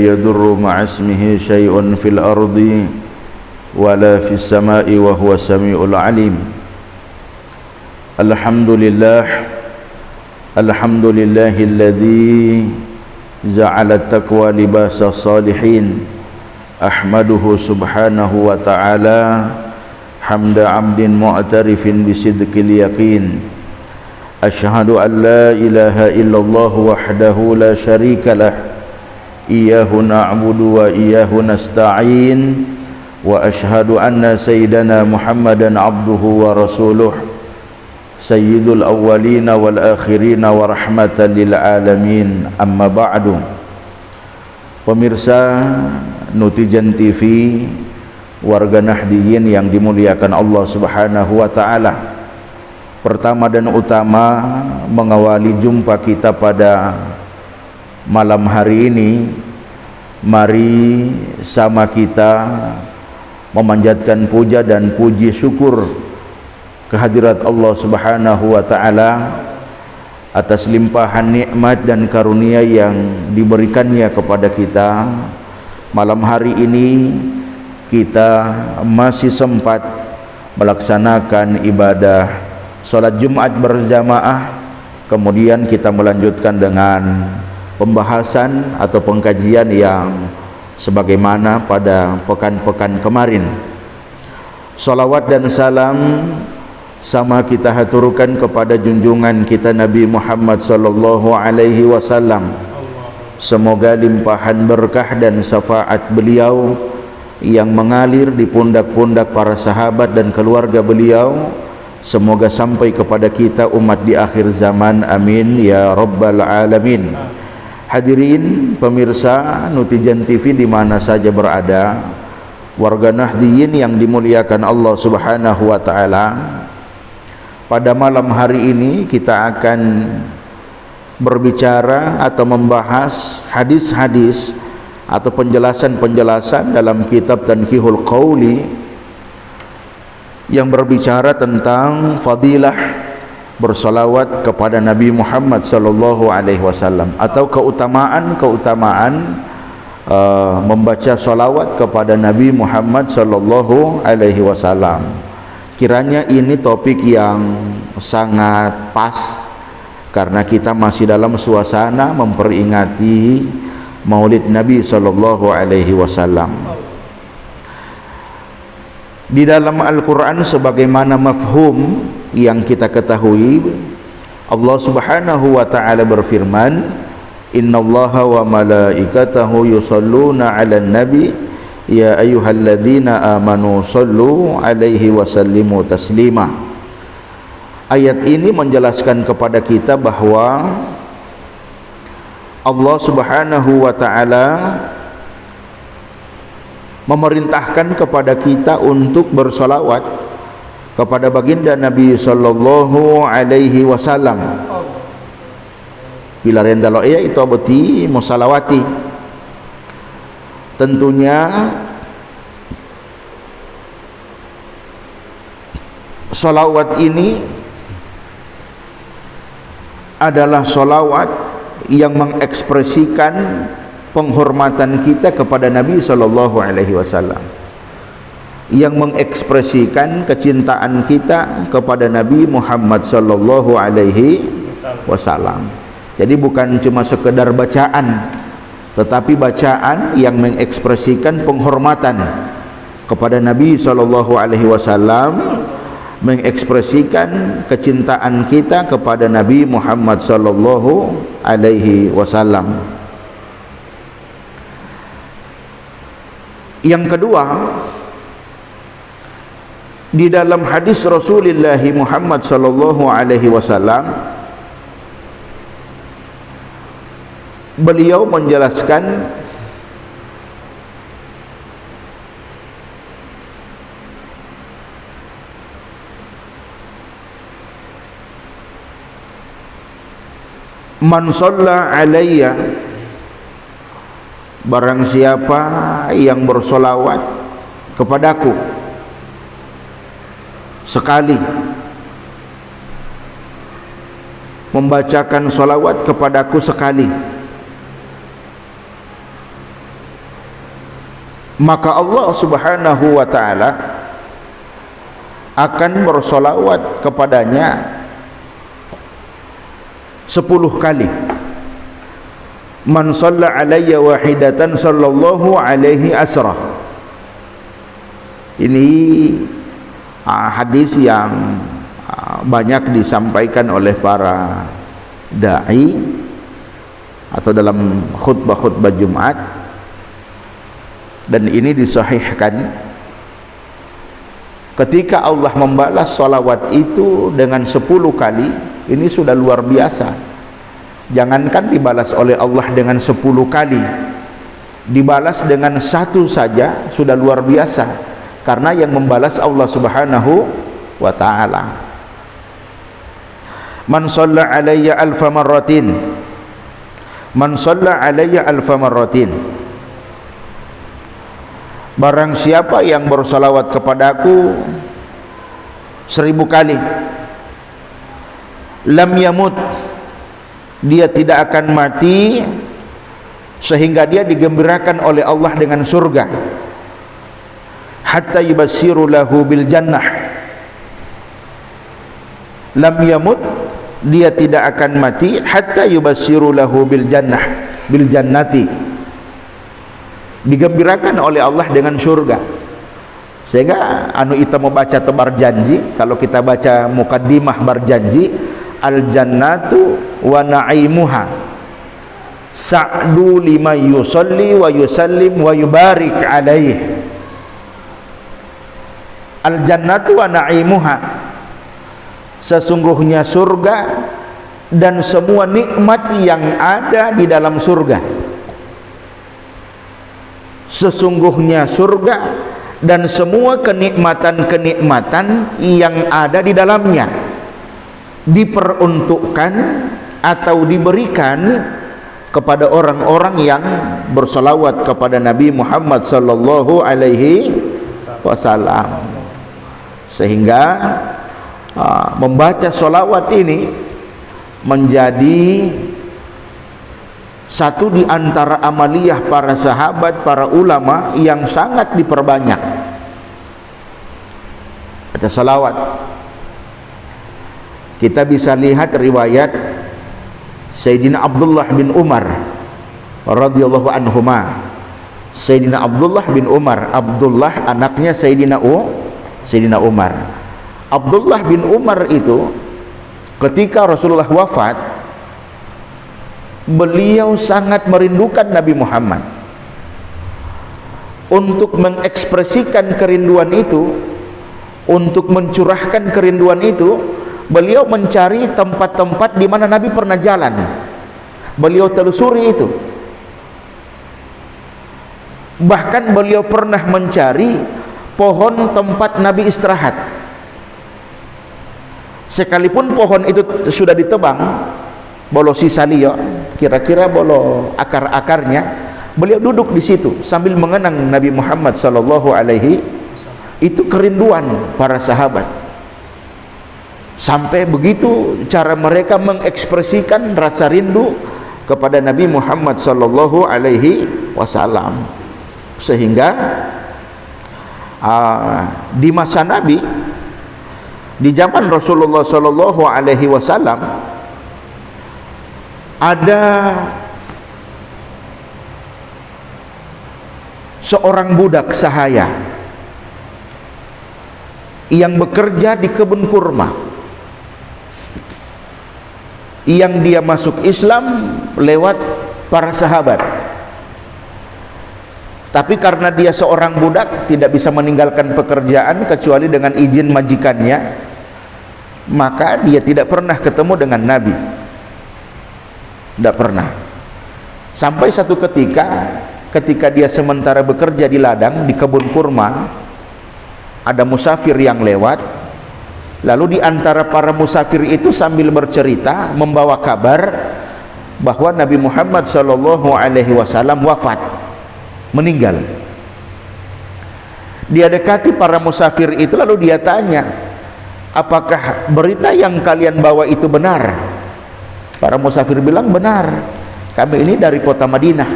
يضر مع اسمه شيء في الأرض ولا في السماء وهو السميع العليم. الحمد لله الذي جعل التقوى لباس الصالحين. أحمده سبحانه وتعالى حمد عبد معترف بصدق اليقين. أشهد أن لا إله إلا الله وحده لا شريك له إياه نعبد وإياه نستعين. وأشهد أن سيدنا محمدا عبده ورسوله سيد الأولين والآخرين ورحمة للعالمين. أما بعد. Pemirsa Nutijan TV, warga Nahdiyin yang dimuliakan Allah Subhanahu wa taala. Pertama dan utama, mengawali jumpa kita pada malam hari ini, mari sama kita memanjatkan puja dan puji syukur kehadirat Allah Subhanahu wa taala atas limpahan nikmat dan karunia yang diberikannya kepada kita. Malam hari ini kita masih sempat melaksanakan ibadah salat Jumat berjamaah, kemudian kita melanjutkan dengan pembahasan atau pengkajian yang sebagaimana pada pekan-pekan kemarin. Salawat dan salam sama kita haturkan kepada junjungan kita Nabi Muhammad sallallahu alaihi wasallam. Semoga limpahan berkah dan syafaat beliau yang mengalir di pundak-pundak para sahabat dan keluarga beliau, semoga sampai kepada kita umat di akhir zaman. Amin ya rabbal alamin. Hadirin pemirsa Nutijan TV di mana saja berada, warga Nahdiyin yang dimuliakan Allah Subhanahu wa taala. Pada malam hari ini kita akan berbicara atau membahas hadis-hadis atau penjelasan-penjelasan dalam kitab Tanqihul Qauli yang berbicara tentang fadilah bersalawat kepada Nabi Muhammad sallallahu alaihi wasallam atau keutamaan membaca salawat kepada Nabi Muhammad sallallahu alaihi wasallam. Kiranya ini topik yang sangat pas karena kita masih dalam suasana memperingati Maulid Nabi sallallahu alaihi wasallam. Di dalam Al-Qur'an sebagaimana mafhum yang kita ketahui, Allah Subhanahu wa taala berfirman, "Innallaha wa malaikatahu yusholluna 'alan nabi ya ayyuhalladzina amanu shallu 'alaihi wa sallimu taslima." Ayat ini menjelaskan kepada kita bahwa Allah Subhanahu wa taala memerintahkan kepada kita untuk bersolawat kepada baginda Nabi sallallahu alaihi wasallam. Bila rendalo ia itu beti musalawati. Tentunya salawat ini adalah salawat yang mengekspresikan penghormatan kita kepada Nabi sallallahu alaihi wasallam, yang mengekspresikan kecintaan kita kepada Nabi Muhammad sallallahu alaihi wasallam. Jadi bukan cuma sekedar bacaan, tetapi bacaan yang mengekspresikan penghormatan kepada Nabi sallallahu alaihi wasallam, mengekspresikan kecintaan kita kepada Nabi Muhammad sallallahu alaihi wasallam. Yang kedua, di dalam hadis Rasulullah Muhammad sallallahu alaihi wasallam, beliau menjelaskan man shalla alayya, barang siapa yang bersolawat kepadaku sekali, membacakan solawat kepadaku sekali, maka Allah Subhanahu wa ta'ala akan bersolawat kepadanya 10 kali. Man shalla alayya wahidatan sallallahu alaihi asrah. Ini hadis yang banyak disampaikan oleh para da'i atau dalam khutbah-khutbah Jumat, dan ini disahihkan. Ketika Allah membalas salawat itu dengan 10 kali, ini sudah luar biasa. Jangankan dibalas oleh Allah dengan 10 kali, dibalas dengan 1 saja sudah luar biasa, karena yang membalas Allah Subhanahu wa ta'ala. Man shalla alayya alfa marratin, man shalla alayya alfa marratin, barang siapa yang bersalawat kepadaku 1000 kali, lam yamut, dia tidak akan mati sehingga dia digembirakan oleh Allah dengan surga, hatta yubassiru lahu bil jannah. Lam yamut, dia tidak akan mati hatta yubassiru lahu bil jannah, bil jannati, digembirakan oleh Allah dengan surga. Sehingga anu kita mau baca tebar janji, kalau kita baca mukaddimah berjanji, al jannatu wa na'imuha sa'du liman yusalli wa yusallim wa yubarik alaih. Al jannatu wa na'imuha, sesungguhnya surga dan semua nikmat yang ada di dalam surga. Sesungguhnya surga dan semua kenikmatan-kenikmatan yang ada di dalamnya diperuntukkan atau diberikan kepada orang-orang yang bersalawat kepada Nabi Muhammad sallallahu alaihi wasallam. Sehingga membaca salawat ini menjadi satu di antara amaliyah para sahabat, para ulama yang sangat diperbanyak. Baca salawat. Kita bisa lihat riwayat Sayyidina Abdullah bin Umar radhiyallahu anhuma. Sayyidina Abdullah bin Umar, Abdullah anaknya Sayyidina Umar. Abdullah bin Umar itu ketika Rasulullah wafat, beliau sangat merindukan Nabi Muhammad. Untuk mengekspresikan kerinduan itu, untuk mencurahkan kerinduan itu, beliau mencari tempat-tempat di mana Nabi pernah jalan. Beliau telusuri itu. Bahkan beliau pernah mencari pohon tempat Nabi istirahat. Sekalipun pohon itu sudah ditebang, bolo sisa liyo, kira-kira bolo akar-akarnya, beliau duduk di situ sambil mengenang Nabi Muhammad sallallahu alaihi. Itu kerinduan para sahabat. Sampai begitu cara mereka mengekspresikan rasa rindu kepada Nabi Muhammad sallallahu alaihi wasallam. Sehingga di masa Nabi, di zaman Rasulullah sallallahu alaihi wasallam, ada seorang budak sahaya yang bekerja di kebun kurma, yang dia masuk Islam lewat para sahabat. Tapi karena dia seorang budak, tidak bisa meninggalkan pekerjaan kecuali dengan izin majikannya, maka dia tidak pernah ketemu dengan Nabi. Tidak pernah. Sampai satu ketika dia sementara bekerja di ladang di kebun kurma, ada musafir yang lewat. Lalu di antara para musafir itu sambil bercerita membawa kabar bahwa Nabi Muhammad sallallahu alaihi wasallam wafat, meninggal. Dia dekati para musafir itu, lalu dia tanya, apakah berita yang kalian bawa itu benar? Para musafir bilang benar, kami ini dari kota Madinah.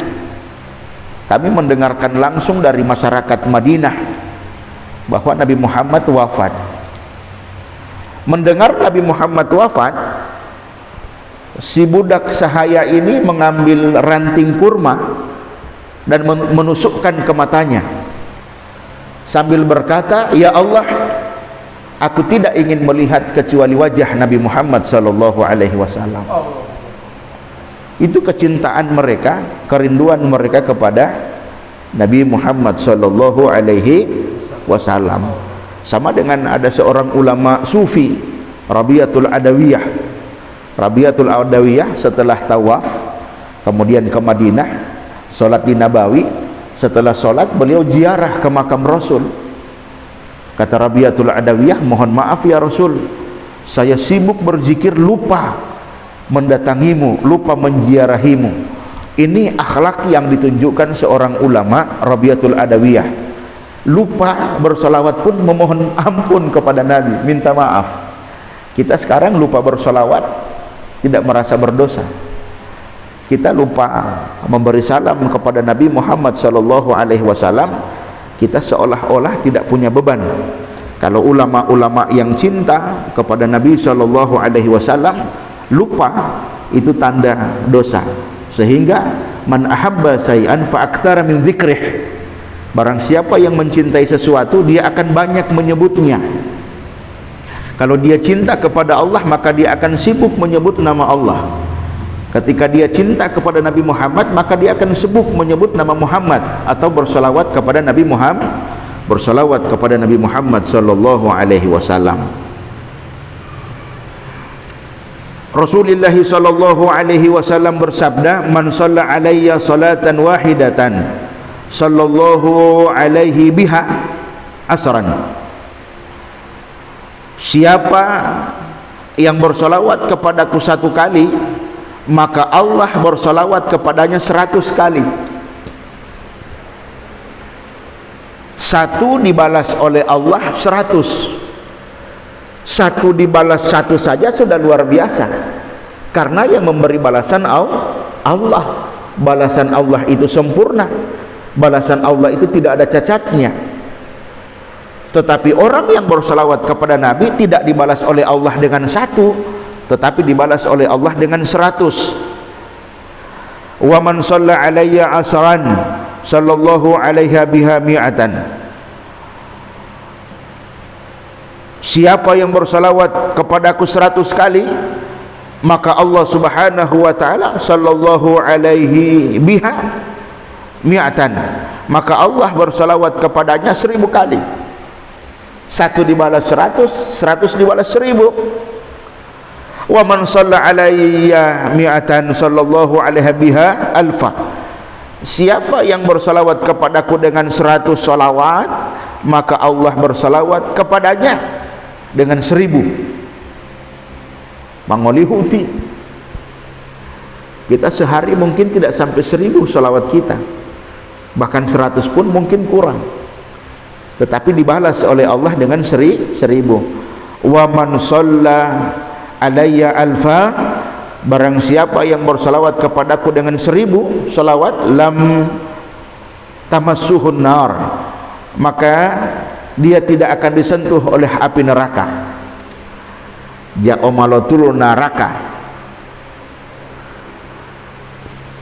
kami mendengarkan langsung dari masyarakat Madinah bahwa Nabi Muhammad wafat. Mendengar Nabi Muhammad wafat, si budak sahaya ini mengambil ranting kurma dan menusukkan ke matanya sambil berkata, "Ya Allah, aku tidak ingin melihat kecuali wajah Nabi Muhammad sallallahu alaihi wasallam." Itu kecintaan mereka, kerinduan mereka kepada Nabi Muhammad sallallahu alaihi wasallam. Sama dengan ada seorang ulama sufi, Rabi'atul Adawiyah. Rabi'atul Adawiyah setelah tawaf kemudian ke Madinah, salat di Nabawi, setelah salat beliau ziarah ke makam Rasul. Kata Rabi'atul Adawiyah, "Mohon maaf ya Rasul, saya sibuk berzikir lupa mendatangimu, lupa menziarahimu." Ini akhlak yang ditunjukkan seorang ulama, Rabi'atul Adawiyah. Lupa bersolawat pun memohon ampun kepada Nabi, minta maaf. Kita sekarang lupa bersolawat, tidak merasa berdosa. Kita lupa memberi salam kepada Nabi Muhammad sallallahu alaihi wasallam, kita seolah-olah tidak punya beban. Kalau ulama-ulama yang cinta kepada Nabi sallallahu alaihi wasallam lupa, itu tanda dosa. Sehingga man ahabba syai'an fa aktsara min dzikrih, barang siapa yang mencintai sesuatu, dia akan banyak menyebutnya. Kalau dia cinta kepada Allah, maka dia akan sibuk menyebut nama Allah. Ketika dia cinta kepada Nabi Muhammad, maka dia akan sibuk menyebut nama Muhammad atau bersolawat kepada Nabi Muhammad, bersolawat kepada Nabi Muhammad sallallahu alaihi wasallam. Rasulullah sallallahu alaihi wasallam bersabda, "Man shalla alayya salatan wahidatan sallallahu alaihi biha asran." Siapa yang bersolawat kepadaku satu kali, maka Allah bersolawat kepadanya 100 kali. Satu dibalas oleh Allah 100. Satu dibalas satu saja sudah luar biasa, karena yang memberi balasan Allah. Balasan Allah itu sempurna, balasan Allah itu tidak ada cacatnya. Tetapi orang yang bersalawat kepada Nabi tidak dibalas oleh Allah dengan satu, tetapi dibalas oleh Allah dengan 100. Wa man shalla alayya asran sallallahu alaiha biha mi'atan. Siapa yang bersalawat kepadaku 100 kali, maka Allah subhanahu wa ta'ala sallallahu alaihi biha mi'atan, maka Allah bersalawat kepadanya 1000 kali. Satu dibalas 100, 100 dibalas 1000. Wa man shalla alayya mi'atan sallallahu alaihi biha alfa. Siapa yang bersalawat kepadaku dengan 100 salawat, maka Allah bersalawat kepadanya dengan 1000. Mangolihuti, kita sehari mungkin tidak sampai 1000 salawat kita, bahkan 100 pun mungkin kurang, tetapi dibalas oleh Allah dengan 1000. Wa man shalla alayya alfa, barang siapa yang bersalawat kepadaku dengan 1000 salawat, lam tamassuhun nar, maka dia tidak akan disentuh oleh api neraka. Ja'omalotul naraka.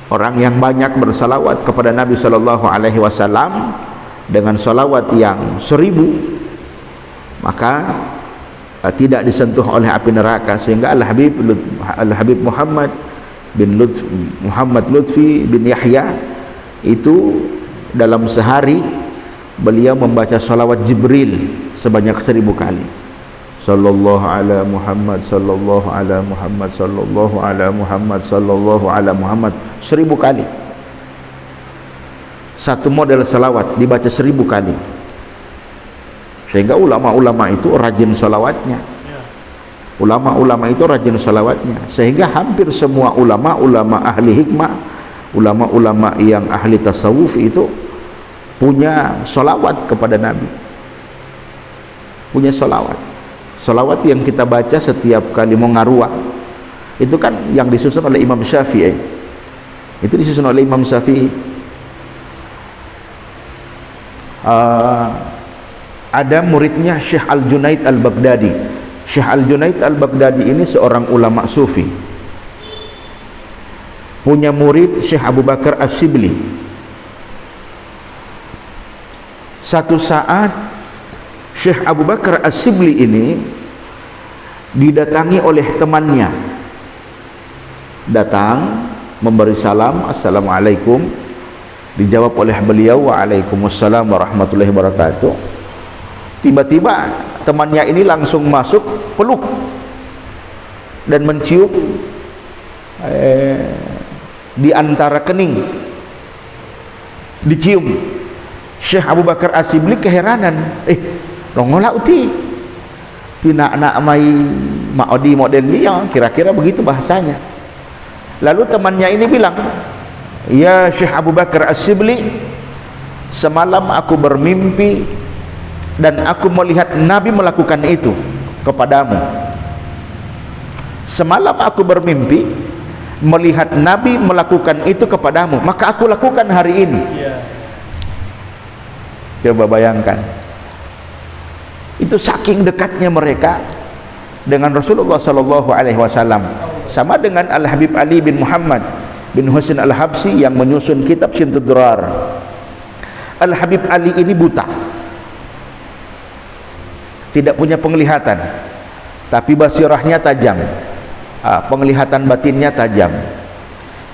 Orang yang banyak bersalawat kepada Nabi sallallahu alaihi wasallam dengan salawat yang 1000, maka tidak disentuh oleh api neraka. Sehingga Al-Habib Muhammad Lutfi bin Yahya itu dalam sehari beliau membaca salawat Jibril sebanyak 1000 kali. Sallallahu ala Muhammad, sallallahu ala Muhammad, sallallahu ala Muhammad, sallallahu ala Muhammad, 1000 kali. Satu model salawat dibaca 1000 kali. Sehingga ulama-ulama itu rajin salawatnya. Ulama-ulama itu rajin salawatnya. Sehingga hampir semua ulama ahli hikmah, ulama-ulama yang ahli tasawuf itu punya solawat kepada Nabi, punya solawat. Solawat yang kita baca setiap kali mau ngaruah itu kan yang disusun oleh Imam Syafi'i. Itu disusun oleh Imam Syafi'i. ada muridnya Syekh Al-Junaid Al-Baghdadi. Syekh Al-Junaid Al-Baghdadi ini seorang ulama sufi, punya murid Syekh Abu Bakar As-Sibli. Satu saat Syekh Abu Bakar As-Sibli ini didatangi oleh temannya, datang memberi salam, assalamualaikum, dijawab oleh beliau, waalaikumsalam warahmatullahi wabarakatuh. Tiba-tiba temannya ini langsung masuk, peluk dan mencium di antara kening, dicium. Syekh Abu Bakar As-Sibli keheranan, longola uti tina nak mai maodi model dia, kira-kira begitu bahasanya. Lalu temannya ini bilang, ya Syekh Abu Bakar As-Sibli, semalam aku bermimpi dan aku melihat Nabi melakukan itu kepadamu. Semalam aku bermimpi melihat Nabi melakukan itu kepadamu, maka aku lakukan hari ini. Coba bayangkan, itu saking dekatnya mereka dengan Rasulullah sallallahu alaihi wasallam. Sama dengan Al-Habib Ali bin Muhammad bin Husain Al-Habsi yang menyusun kitab Syimtud Durar. Al-Habib Ali ini buta, tidak punya penglihatan, tapi basirahnya tajam, penglihatan batinnya tajam.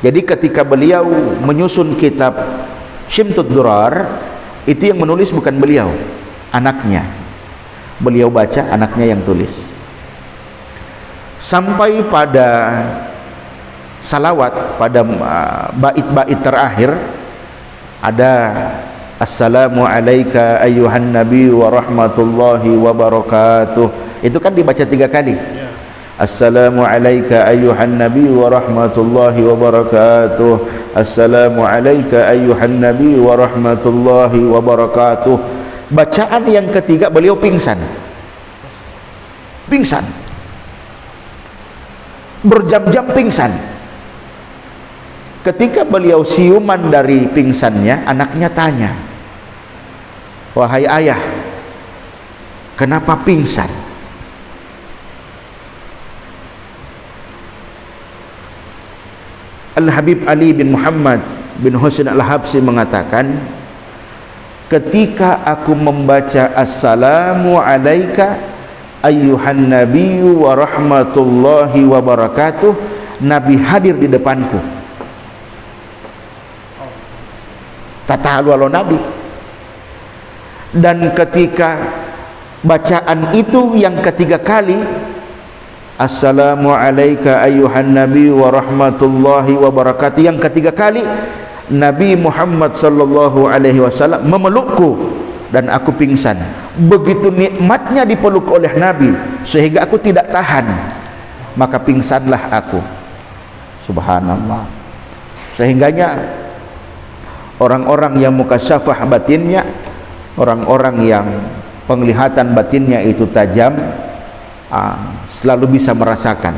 Jadi ketika beliau menyusun kitab Syimtud Durar, itu yang menulis bukan beliau, anaknya. Beliau baca, anaknya yang tulis. Sampai pada salawat, pada bait-bait terakhir ada assalamu alayka ayyuhan nabi wa rahmatullahi wa barakatuh. Itu kan dibaca 3 kali. Assalamu alayka ayyuhan nabi wa rahmatullahi wa barakatuh. Assalamu alayka ayyuhan nabi wa rahmatullahi wa barakatuh. Bacaan yang ketiga beliau pingsan. Pingsan. Berjam-jam pingsan. Ketika beliau siuman dari pingsannya, anaknya tanya, wahai ayah, kenapa pingsan? Al-Habib Ali bin Muhammad bin Husain Al-Habsi mengatakan, ketika aku membaca assalamu alaika ayyuhan nabiyyu wa rahmatullahi wa barakatuh, Nabi hadir di depanku. Tata halu Nabi. Dan ketika bacaan itu yang ketiga kali, assalamu alayka ayyuhan nabi wa rahmatullahi wa barakatuh, yang ketiga kali, Nabi Muhammad sallallahu alaihi wasallam memelukku dan aku pingsan. Begitu nikmatnya dipeluk oleh Nabi sehingga aku tidak tahan, maka pingsanlah aku. Subhanallah. Sehingganya orang-orang yang mukasyafah batinnya, orang-orang yang penglihatan batinnya itu tajam, selalu bisa merasakan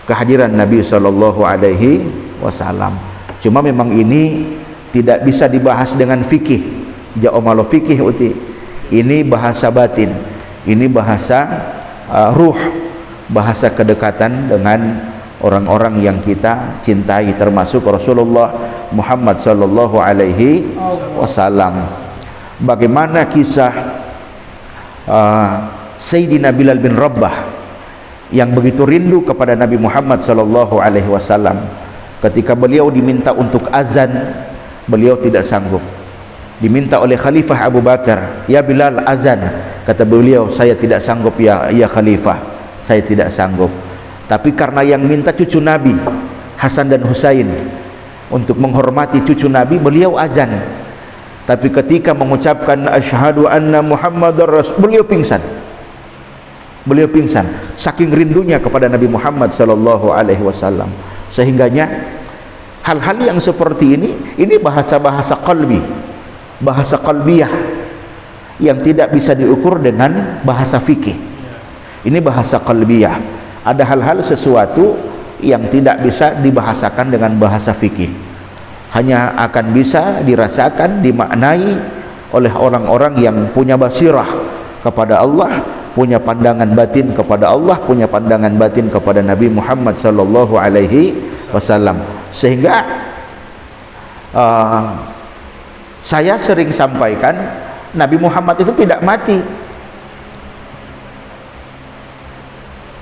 kehadiran Nabi sallallahu alaihi wasallam. Cuma memang ini tidak bisa dibahas dengan fikih. Ja'omalo fikih uti. Ini bahasa batin. Ini bahasa ruh, bahasa kedekatan dengan orang-orang yang kita cintai, termasuk Rasulullah Muhammad sallallahu alaihi wasallam. Bagaimana kisah Sayyidina Bilal bin Rabah yang begitu rindu kepada Nabi Muhammad sallallahu alaihi wasallam. Ketika beliau diminta untuk azan, beliau tidak sanggup. Diminta oleh Khalifah Abu Bakar, ya Bilal azan. Kata beliau, saya tidak sanggup ya Khalifah, saya tidak sanggup. Tapi karena yang minta cucu Nabi Hasan dan Husain, untuk menghormati cucu Nabi, beliau azan. Tapi ketika mengucapkan asyhadu anna Muhammadar Rasul, beliau pingsan. Beliau pingsan saking rindunya kepada Nabi Muhammad sallallahu alaihi wasallam. Sehingganya hal-hal yang seperti ini bahasa-bahasa qalbi, bahasa qalbiyah yang tidak bisa diukur dengan bahasa fikih. Ini bahasa qalbiyah. Ada hal-hal sesuatu yang tidak bisa dibahasakan dengan bahasa fikih, hanya akan bisa dirasakan, dimaknai oleh orang-orang yang punya basirah kepada Allah, punya pandangan batin kepada Allah, punya pandangan batin kepada Nabi Muhammad sallallahu alaihi wasallam. Sehingga saya sering sampaikan, Nabi Muhammad itu tidak mati.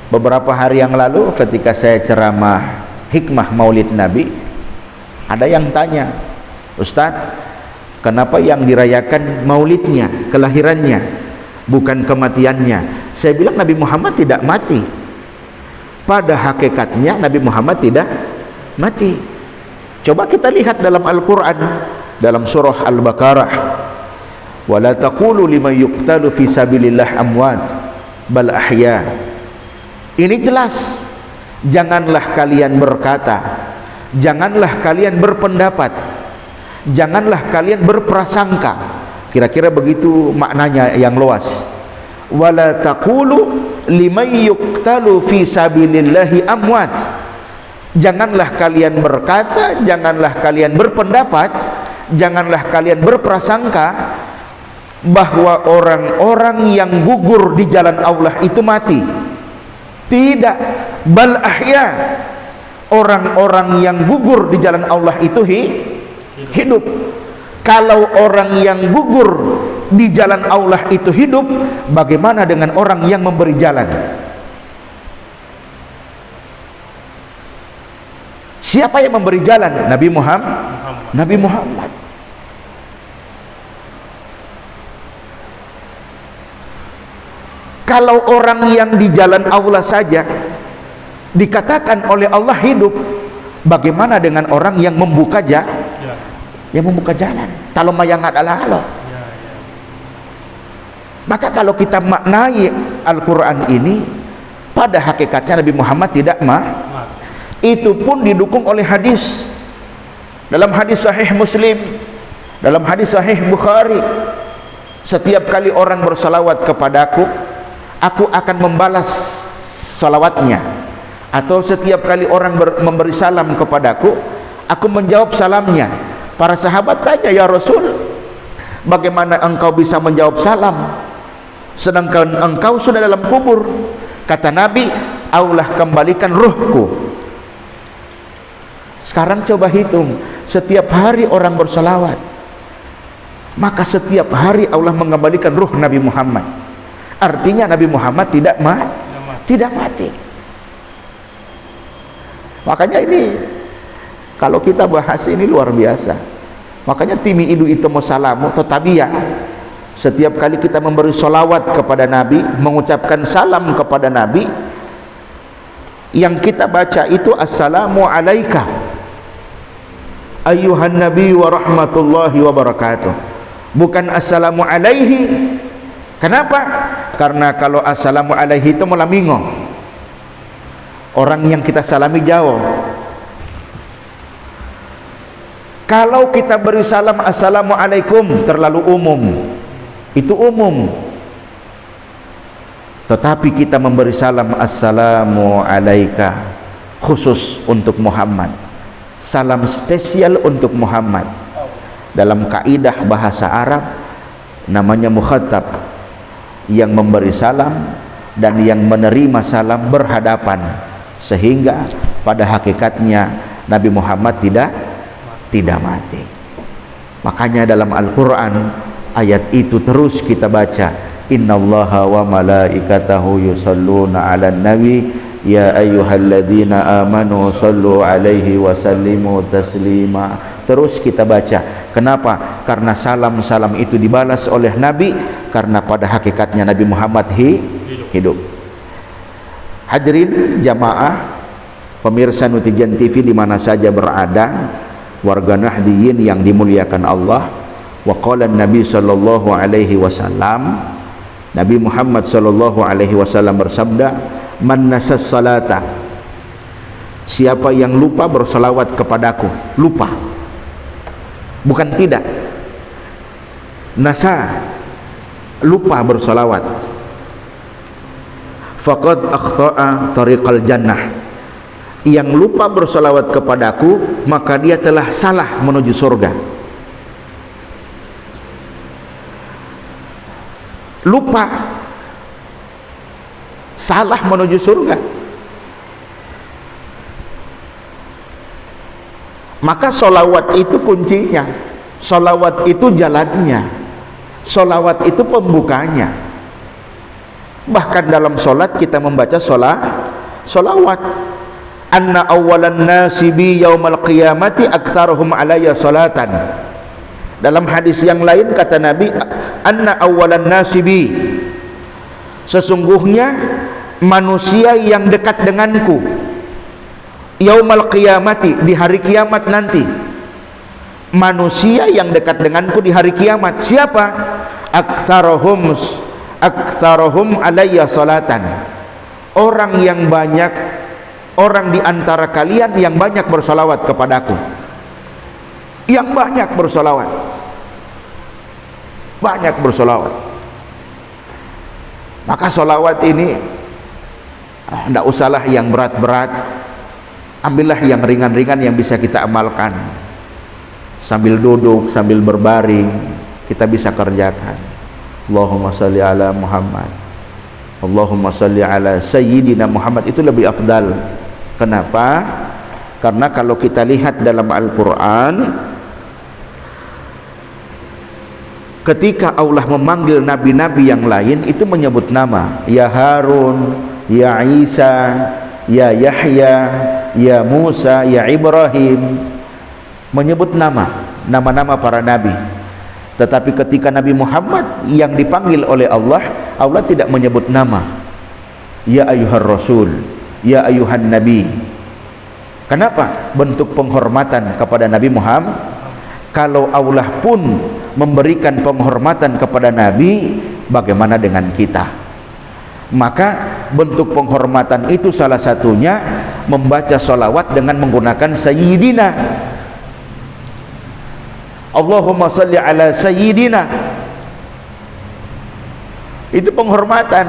Beberapa hari yang lalu ketika saya ceramah hikmah Maulid Nabi, ada yang tanya, "Ustadz, kenapa yang dirayakan maulidnya, kelahirannya, bukan kematiannya?" Saya bilang Nabi Muhammad tidak mati. Pada hakikatnya Nabi Muhammad tidak mati. Coba kita lihat dalam Al-Quran, dalam surah Al-Baqarah, "Wala taqulu liman yuqtalu fi sabilillah amwat bal ahya." Ini jelas, janganlah kalian berkata, janganlah kalian berpendapat, janganlah kalian berprasangka. Kira-kira begitu maknanya yang luas. Wala taqulu liman yuqtalu fi sabilillahi amwat. Janganlah kalian berkata, janganlah kalian berpendapat, janganlah kalian berprasangka bahwa orang-orang yang gugur di jalan Allah itu mati. Tidak, bal ahya. Orang-orang yang gugur di jalan Allah itu hidup. Kalau orang yang gugur di jalan Allah itu hidup, bagaimana dengan orang yang memberi jalan? Siapa yang memberi jalan? Nabi Muhammad. Nabi Muhammad. Kalau orang yang di jalan Allah saja dikatakan oleh Allah hidup, bagaimana dengan orang yang membuka yang membuka jalan? Talo mayangat ala-ala. Maka kalau kita maknai Al-Quran ini, pada hakikatnya Nabi Muhammad tidak itu pun didukung oleh hadis. Dalam hadis sahih Muslim, dalam hadis sahih Bukhari, setiap kali orang bersalawat kepadaku, aku akan membalas salawatnya. Atau setiap kali orang memberi salam kepadaku, aku menjawab salamnya. Para sahabat tanya, "Ya Rasul, bagaimana engkau bisa menjawab salam sedangkan engkau sudah dalam kubur?" Kata Nabi, "Allah kembalikan ruhku." Sekarang coba hitung, setiap hari orang bersalawat, maka setiap hari Allah mengembalikan ruh Nabi Muhammad. Artinya Nabi Muhammad tidak mati. Makanya ini kalau kita bahas ini luar biasa. Makanya timi idu itu salamu tetapi ya, setiap kali kita memberi solawat kepada Nabi, mengucapkan salam kepada Nabi, yang kita baca itu assalamu alaika ayyuhan nabi wa rahmatullahi wa barakatuh, bukan assalamu alaihi. Kenapa? Karena kalau assalamu alaihi itu melamingo, orang yang kita salami jauh. Kalau kita beri salam assalamu alaikum terlalu umum, itu umum. Tetapi kita memberi salam assalamu alaika khusus untuk Muhammad, salam spesial untuk Muhammad. Dalam kaidah bahasa Arab namanya mukhatab, yang memberi salam dan yang menerima salam berhadapan, sehingga pada hakikatnya Nabi Muhammad tidak mati. Makanya dalam Al-Quran ayat itu terus kita baca, innallaha wa malaikatahu yusalluna ala nabi ya ayyuhalladzina amanu sallu alaihi wa sallimu taslima. Terus kita baca. Kenapa? Karena salam-salam itu dibalas oleh Nabi, karena pada hakikatnya Nabi Muhammad hidup. Hadirin jamaah pemirsa Nutijan TV di mana saja berada, warga Nahdiyin yang dimuliakan Allah. Wa qala Nabi sallallahu alaihi wasallam, Nabi Muhammad sallallahu alaihi wasallam bersabda, man nasas salata, siapa yang lupa berselawat kepadaku, lupa, bukan tidak, nasa, lupa berselawat, faqad akhta'a tariqal jannah, yang lupa berselawat kepadaku maka dia telah salah menuju surga. lupa, salah menuju surga. Maka sholawat itu kuncinya, sholawat itu jalannya, sholawat itu pembukanya. Bahkan dalam sholat kita membaca sholawat. Anna awwalan nasi bi yaumal qiyamati aktsaruhum alayya salatan. Dalam hadis yang lain kata Nabi, anna awwalan nasi bi, sesungguhnya manusia yang dekat denganku yaumal qiyamati, di hari kiamat nanti, manusia yang dekat denganku di hari kiamat siapa? Aktsaruhum alayya salatan, orang yang banyak, orang di antara kalian yang banyak bersolawat kepadaku, yang banyak bersolawat, banyak bersolawat. Maka solawat ini tidak usahlah yang berat-berat, ambillah yang ringan-ringan yang bisa kita amalkan. Sambil duduk, sambil berbaring, kita bisa kerjakan. Allahumma salli ala Muhammad, Allahumma salli ala Sayyidina Muhammad, itu lebih afdal. Kenapa? Karena kalau kita lihat dalam Al-Quran, ketika Allah memanggil nabi-nabi yang lain itu menyebut nama, ya Harun, ya Isa, ya Yahya, ya Musa, ya Ibrahim, menyebut nama-nama para nabi. Tetapi ketika Nabi Muhammad yang dipanggil oleh Allah, Allah tidak menyebut nama, ya ayyuhar rasul, ya ayyuhan nabi. Kenapa? Bentuk penghormatan kepada Nabi Muhammad. Kalau Allah pun memberikan penghormatan kepada Nabi, bagaimana dengan kita? Maka bentuk penghormatan itu salah satunya membaca sholawat dengan menggunakan Sayyidina. Allahumma salli ala Sayyidina, itu penghormatan.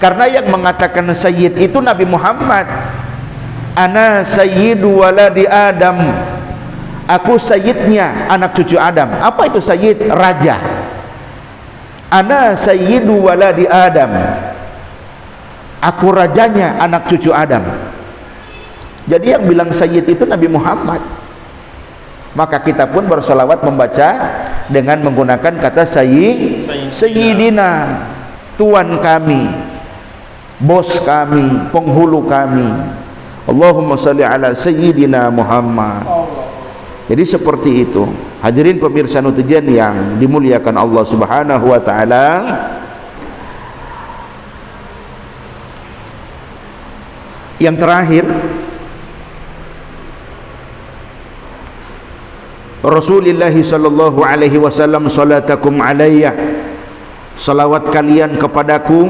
Karena yang mengatakan Sayyid itu Nabi Muhammad. Ana sayyidu waladi Adam, aku sayyidnya anak cucu Adam. Apa itu sayyid? Raja. Ana sayyidu waladi Adam, aku rajanya anak cucu Adam. Jadi yang bilang sayyid itu Nabi Muhammad. Maka kita pun bersolawat membaca dengan menggunakan kata Sayyidina, Tuan kami, bos kami, penghulu kami. Allahumma salli ala Sayyidina Muhammad. Jadi seperti itu. Hadirin pemirsa Nutujan yang dimuliakan Allah Subhanahu wa taala, yang terakhir, Rasulullah sallallahu alaihi wasallam, salatakum alayya, salawat kalian kepadaku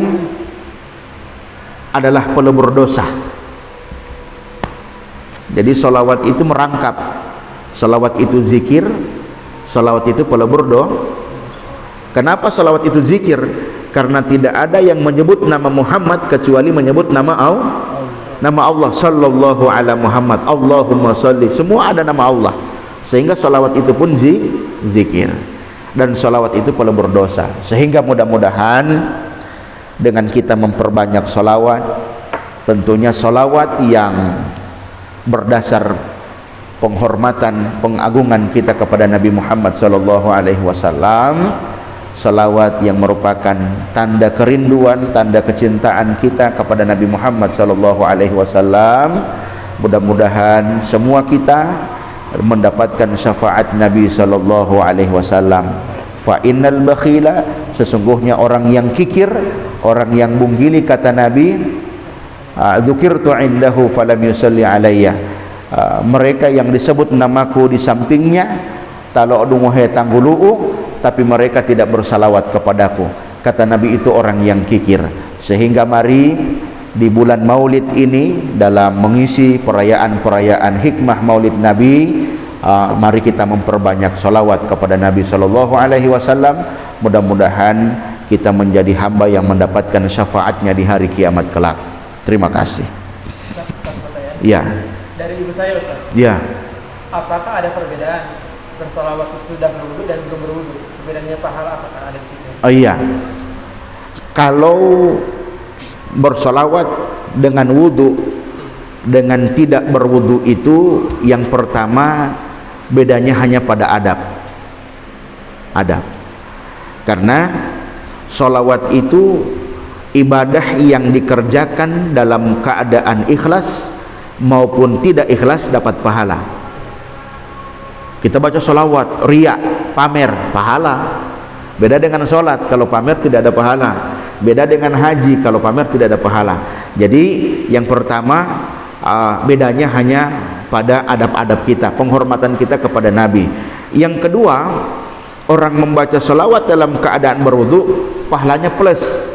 adalah pelebur dosa. Jadi salawat itu merangkap, salawat itu zikir, salawat itu pelebur dosa. Kenapa salawat itu zikir? Karena tidak ada yang menyebut nama Muhammad kecuali menyebut nama Allah. Sallallahu ala Muhammad, Allahumma salli, semua ada nama Allah. Sehingga salawat itu pun zikir, dan salawat itu pelebur dosa. Sehingga mudah-mudahan dengan kita memperbanyak salawat, tentunya salawat yang berdasar penghormatan, pengagungan kita kepada Nabi Muhammad sallallahu alaihi wasallam, salawat yang merupakan tanda kerinduan, tanda kecintaan kita kepada Nabi Muhammad sallallahu alaihi wasallam. Mudah-mudahan semua kita mendapatkan syafaat Nabi sallallahu alaihi wasallam. Fa innal bakhila, sesungguhnya orang yang kikir, orang yang bunggili, kata Nabi, dzukirtu indahu falam yusalli alayya, mereka yang disebut namaku di sampingnya, talo dungohe tangguluu, tapi mereka tidak bersalawat kepadaku. Kata Nabi, itu orang yang kikir. Sehingga mari di bulan Maulid ini, dalam mengisi perayaan-perayaan hikmah Maulid Nabi, mari kita memperbanyak salawat kepada Nabi sallallahu alaihi wasallam. Mudah-mudahan kita menjadi hamba yang mendapatkan syafaatnya di hari kiamat kelak. Terima kasih. Ya. Dari ibu saya, Ustaz. Ya. Apakah ada perbedaan bersalawat sudah berwudu dan belum berwudu? Perbedaannya pahala apakah ada di situ? Oh iya. Kalau bersolawat dengan wudu dengan tidak berwudu itu, yang pertama bedanya hanya pada adab. Karena solawat itu ibadah yang dikerjakan dalam keadaan ikhlas maupun tidak ikhlas dapat pahala. Kita baca solawat riya, pamer, pahala. Beda dengan sholat, kalau pamer tidak ada pahala. Beda dengan haji, kalau pamer tidak ada pahala. Jadi yang pertama bedanya hanya pada adab-adab kita, penghormatan kita kepada Nabi. Yang kedua, orang membaca sholawat dalam keadaan berwudu, pahalanya plus,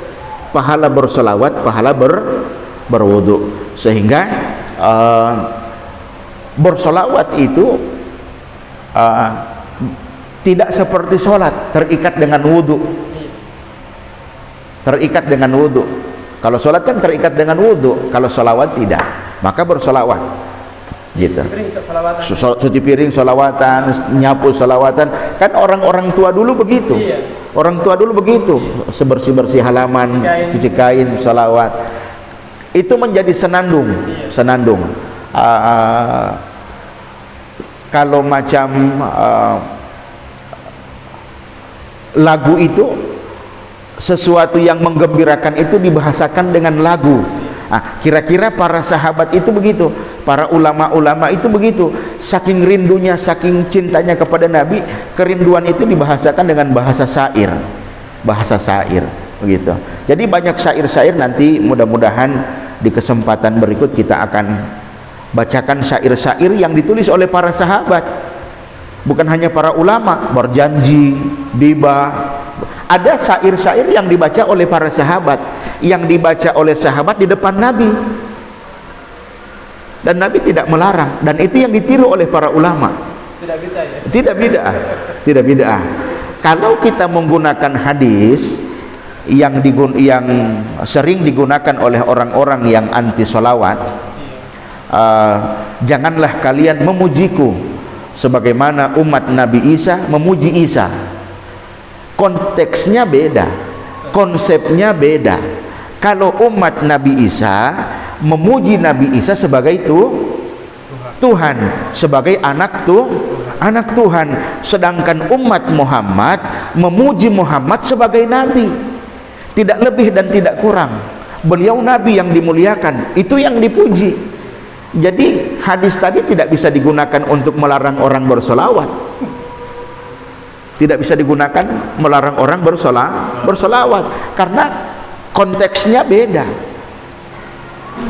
pahala bersolawat, pahala berwudu. Sehingga bersolawat itu tidak seperti sholat terikat dengan wudu. Terikat dengan wudu. Kalau sholat kan terikat dengan wudu, kalau sholawat tidak. Maka bersolawat gitu. Cuci piring sholawatan, nyapu sholawatan. Kan orang-orang tua dulu begitu. Orang tua dulu begitu, sebersih-bersih halaman, cuci kain, sholawat. Itu menjadi senandung. Kalau macam lagu itu, sesuatu yang menggembirakan itu dibahasakan dengan lagu. Kira-kira para sahabat itu begitu, para ulama-ulama itu begitu, saking rindunya, saking cintanya kepada Nabi, kerinduan itu dibahasakan dengan bahasa syair begitu. Jadi banyak syair-syair, nanti mudah-mudahan di kesempatan berikut kita akan bacakan syair-syair yang ditulis oleh para sahabat, bukan hanya para ulama. Berjanji, Bibah, ada syair-syair yang dibaca oleh para sahabat, yang dibaca oleh sahabat di depan Nabi, dan Nabi tidak melarang, dan itu yang ditiru oleh para ulama. Tidak bid'ah. Kalau kita menggunakan hadis yang sering digunakan oleh orang-orang yang anti solawat, janganlah kalian memujiku sebagaimana umat Nabi Isa memuji Isa. Konteksnya beda, konsepnya beda. Kalau umat Nabi Isa memuji Nabi Isa sebagai Tuhan, sebagai anak Tuhan, sedangkan umat Muhammad memuji Muhammad sebagai Nabi, tidak lebih dan tidak kurang. Beliau Nabi yang dimuliakan, itu yang dipuji. Jadi hadis tadi tidak bisa digunakan untuk melarang orang bersolawat, tidak bisa digunakan melarang orang bersolawat, karena konteksnya beda.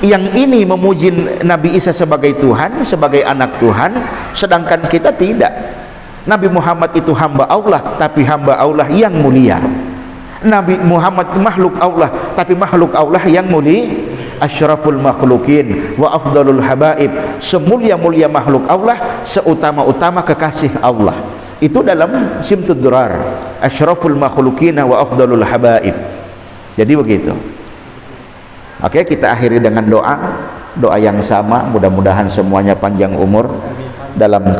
Yang ini memuji Nabi Isa sebagai Tuhan, sebagai anak Tuhan, sedangkan kita tidak. Nabi Muhammad itu hamba Allah, tapi hamba Allah yang mulia. Nabi Muhammad makhluk Allah, tapi makhluk Allah yang mulia. Asyraful makhlukin wa afdalul habaib, semulia-mulia makhluk Allah, seutama-utama kekasih Allah. Itu dalam Simtud Durar, asyraful makhlukina wa afdalul habaib. Jadi begitu. Oke, kita akhiri dengan doa yang sama, mudah-mudahan semuanya panjang umur dalam